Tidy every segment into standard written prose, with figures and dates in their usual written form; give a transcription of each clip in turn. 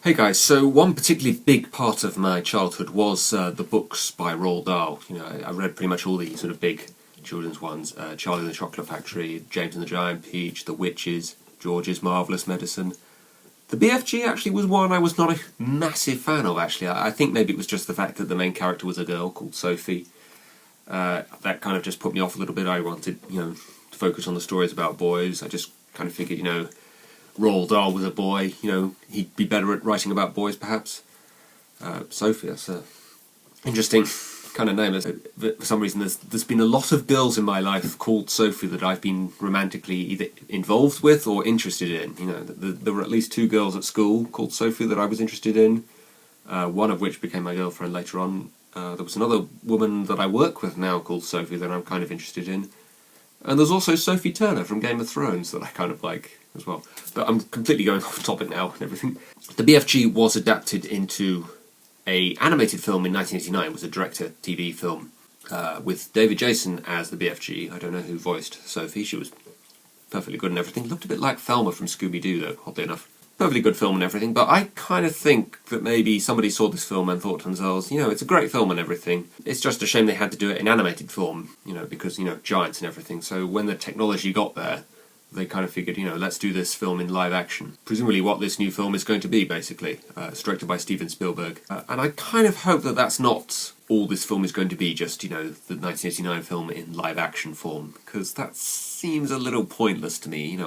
Hey guys, so one particularly big part of my childhood was the books by Roald Dahl. I read pretty much all the sort of big children's ones. Charlie and the Chocolate Factory, James and the Giant Peach, The Witches, George's Marvellous Medicine. The BFG actually was one I was not a massive fan of, actually. I think maybe it was just the fact that the main character was a girl called Sophie. That kind of just put me off a little bit. I wanted, to focus on the stories about boys. I just kind of figured, Roald Dahl was a boy, he'd be better at writing about boys, perhaps. Sophie, that's an interesting kind of name. For some reason, there's been a lot of girls in my life called Sophie that I've been romantically either involved with or interested in. There were at least two girls at school called Sophie that I was interested in, one of which became my girlfriend later on. There was another woman that I work with now called Sophie that I'm kind of interested in. And there's also Sophie Turner from Game of Thrones that I kind of like as well. But I'm completely going off topic now and everything. The BFG was adapted into an animated film in 1989. It was a direct-to-TV film with David Jason as the BFG. I don't know who voiced Sophie. She was perfectly good and everything. Looked a bit like Thelma from Scooby-Doo, though, oddly enough. Perfectly good film and everything, but I kind of think that maybe somebody saw this film and thought to themselves, it's a great film and everything. It's just a shame they had to do it in animated form, because, giants and everything. So when the technology got there, they kind of figured, let's do this film in live action. Presumably what this new film is going to be, basically. It's directed by Steven Spielberg. And I kind of hope that that's not all this film is going to be, just, the 1989 film in live action form, because that seems a little pointless to me,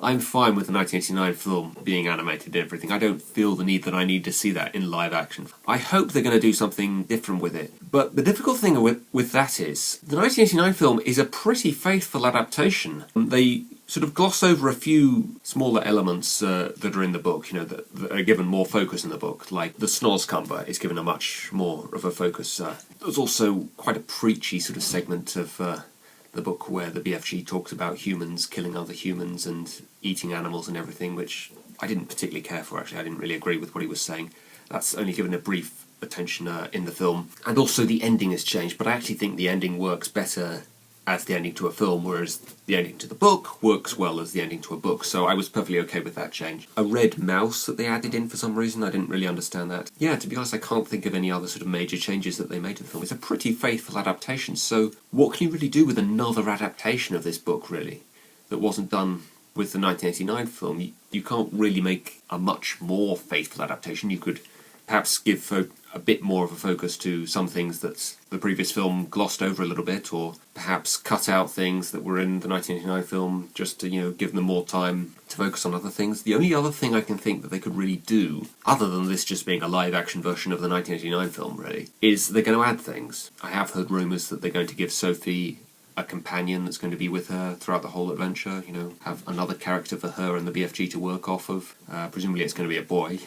I'm fine with the 1989 film being animated and everything. I don't feel the need that I need to see that in live action. I hope they're going to do something different with it. But the difficult thing with that is, the 1989 film is a pretty faithful adaptation. They sort of gloss over a few smaller elements that are in the book, that are given more focus in the book. Like the Snozzcumber is given a much more of a focus. There's also quite a preachy sort of segment of the book where the BFG talks about humans killing other humans and eating animals and everything, which I didn't particularly care for, actually. I didn't really agree with what he was saying. That's only given a brief attention in the film. And also the ending has changed, but I actually think the ending works better as the ending to a film, whereas the ending to the book works well as the ending to a book, so I was perfectly okay with that change. A red mouse that they added in for some reason, I didn't really understand that. Yeah, to be honest, I can't think of any other sort of major changes that they made to the film. It's a pretty faithful adaptation, so what can you really do with another adaptation of this book, really, that wasn't done with the 1989 film? You can't really make a much more faithful adaptation. You could perhaps give a bit more of a focus to some things that the previous film glossed over a little bit, or perhaps cut out things that were in the 1989 film just to, give them more time to focus on other things. The only other thing I can think that they could really do, other than this just being a live-action version of the 1989 film, really, is they're going to add things. I have heard rumours that they're going to give Sophie a companion that's going to be with her throughout the whole adventure, have another character for her and the BFG to work off of. Presumably it's going to be a boy,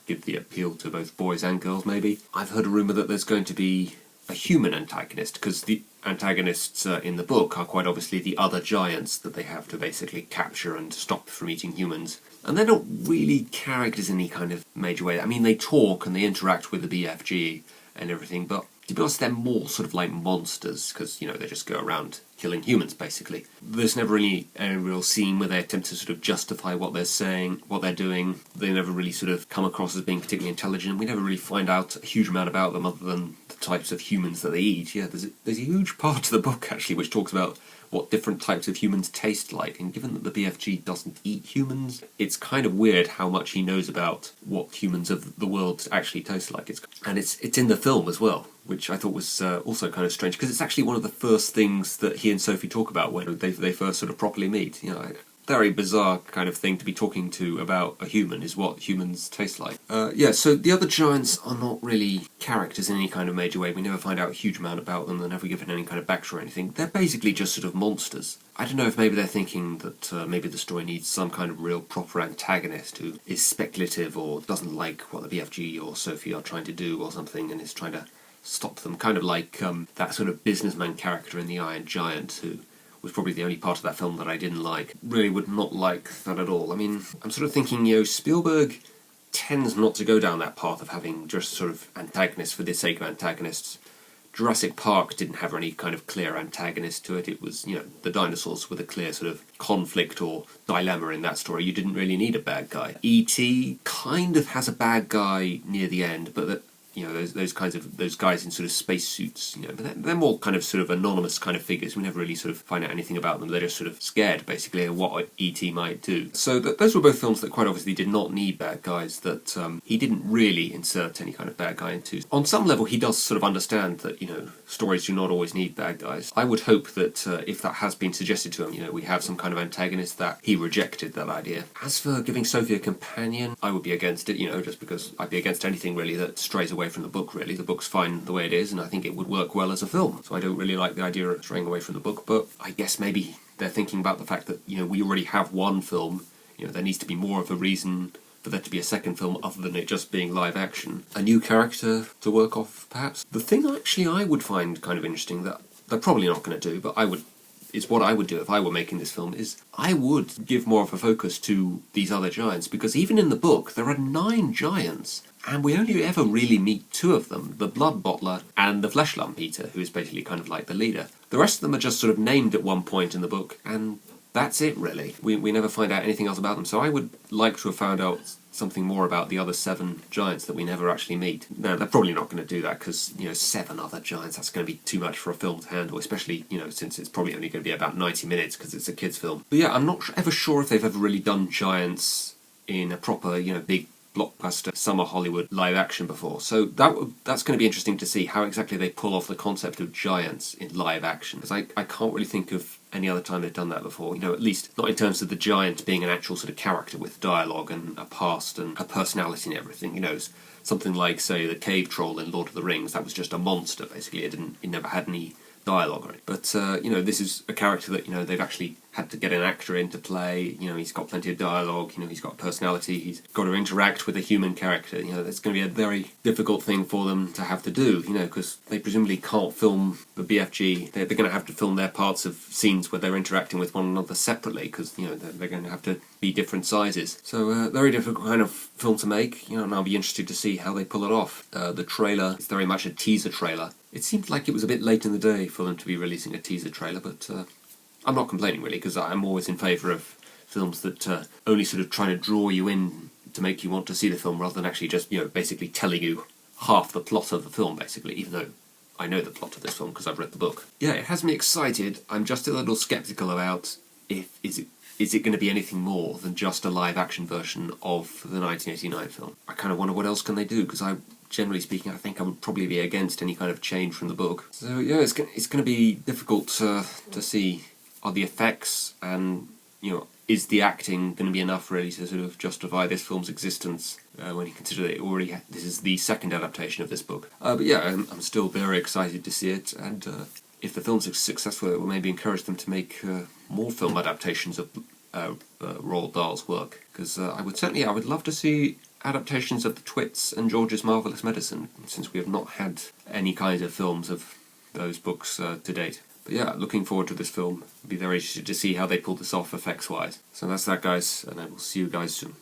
give the appeal to both boys and girls, maybe. I've heard a rumour that there's going to be a human antagonist, because the antagonists in the book are quite obviously the other giants that they have to basically capture and stop from eating humans. And they're not really characters in any kind of major way. I mean, they talk and they interact with the BFG and everything, but to be honest, they're more sort of like monsters, because, they just go around killing humans, basically. There's never really any real scene where they attempt to sort of justify what they're saying, what they're doing. They never really sort of come across as being particularly intelligent. We never really find out a huge amount about them other than the types of humans that they eat. Yeah, there's a huge part of the book, actually, which talks about what different types of humans taste like, and given that the BFG doesn't eat humans, it's kind of weird how much he knows about what humans of the world actually taste like. It's in the film as well, which I thought was also kind of strange, because it's actually one of the first things that he and Sophie talk about when they first sort of properly meet. Very bizarre kind of thing to be talking to about a human, is what humans taste like. So the other giants are not really characters in any kind of major way. We never find out a huge amount about them. They're never given any kind of backstory or anything. They're basically just sort of monsters. I don't know if maybe they're thinking that maybe the story needs some kind of real proper antagonist who is speculative or doesn't like what the BFG or Sophie are trying to do or something, and is trying to stop them. Kind of like that sort of businessman character in The Iron Giant, who was probably the only part of that film that I didn't like. Really would not like that at all. I mean, I'm sort of thinking, Spielberg tends not to go down that path of having just sort of antagonists for the sake of antagonists, Jurassic Park didn't have any kind of clear antagonist to it. It was, the dinosaurs with a clear sort of conflict or dilemma in that story. You didn't really need a bad guy. E.T. kind of has a bad guy near the end, but those guys in sort of spacesuits, but they're more kind of sort of anonymous kind of figures. We never really sort of find out anything about them. They're just sort of scared, basically, of what E.T. might do. So those were both films that quite obviously did not need bad guys, that he didn't really insert any kind of bad guy into. On some level, he does sort of understand that, stories do not always need bad guys. I would hope that if that has been suggested to him, we have some kind of antagonist, that he rejected that idea. As for giving Sophie a companion, I would be against it, just because I'd be against anything really that strays away from the book, really. The book's fine the way it is, and I think it would work well as a film. So I don't really like the idea of straying away from the book, but I guess maybe they're thinking about the fact that, we already have one film. There needs to be more of a reason for there to be a second film other than it just being live action. A new character to work off, perhaps. The thing actually I would find kind of interesting, that they're probably not going to do, but is what I would do if I were making this film, is I would give more of a focus to these other giants, because even in the book there are 9 giants, and we only ever really meet 2 of them, the Blood Bottler and the Flesh Lump Eater, who is basically kind of like the leader. The rest of them are just sort of named at one point in the book, and that's it, really. We never find out anything else about them, so I would like to have found out something more about the other 7 giants that we never actually meet. No, they're probably not going to do that, because, 7 other giants, that's going to be too much for a film to handle, especially, since it's probably only going to be about 90 minutes, because it's a kids' film. But yeah, I'm not ever sure if they've ever really done giants in a proper, big blockbuster summer Hollywood live action before. So that's going to be interesting to see how exactly they pull off the concept of giants in live action, because I can't really think of any other time they've done that before, at least not in terms of the giant being an actual sort of character with dialogue and a past and a personality and everything. Something like, say, the cave troll in Lord of the Rings, that was just a monster, basically. It never had any dialogue or anything. But, this is a character that, they've actually had to get an actor in to play. He's got plenty of dialogue, he's got personality, he's got to interact with a human character. That's going to be a very difficult thing for them to have to do, because they presumably can't film the BFG. They're going to have to film their parts of scenes where they're interacting with one another separately, because, they're going to have to be different sizes. So, very difficult kind of film to make, and I'll be interested to see how they pull it off. The trailer is very much a teaser trailer. It seemed like it was a bit late in the day for them to be releasing a teaser trailer, but I'm not complaining, really, because I'm always in favour of films that only sort of try to draw you in to make you want to see the film, rather than actually just, basically telling you half the plot of the film, basically, even though I know the plot of this film because I've read the book. Yeah, it has me excited. I'm just a little sceptical about is it going to be anything more than just a live-action version of the 1989 film. I kind of wonder what else can they do, because generally speaking, I think I would probably be against any kind of change from the book. So yeah, it's going to be difficult to see, are the effects and, is the acting going to be enough really to sort of justify this film's existence when you consider that this is the second adaptation of this book. But yeah, I'm still very excited to see it, and if the film's successful, it will maybe encourage them to make more film adaptations of Roald Dahl's work, because I would love to see adaptations of The Twits and George's Marvellous Medicine, since we have not had any kind of films of those books to date. But yeah, looking forward to this film. I'll be very interested to see how they pull this off effects-wise. So that's that, guys, and I will see you guys soon.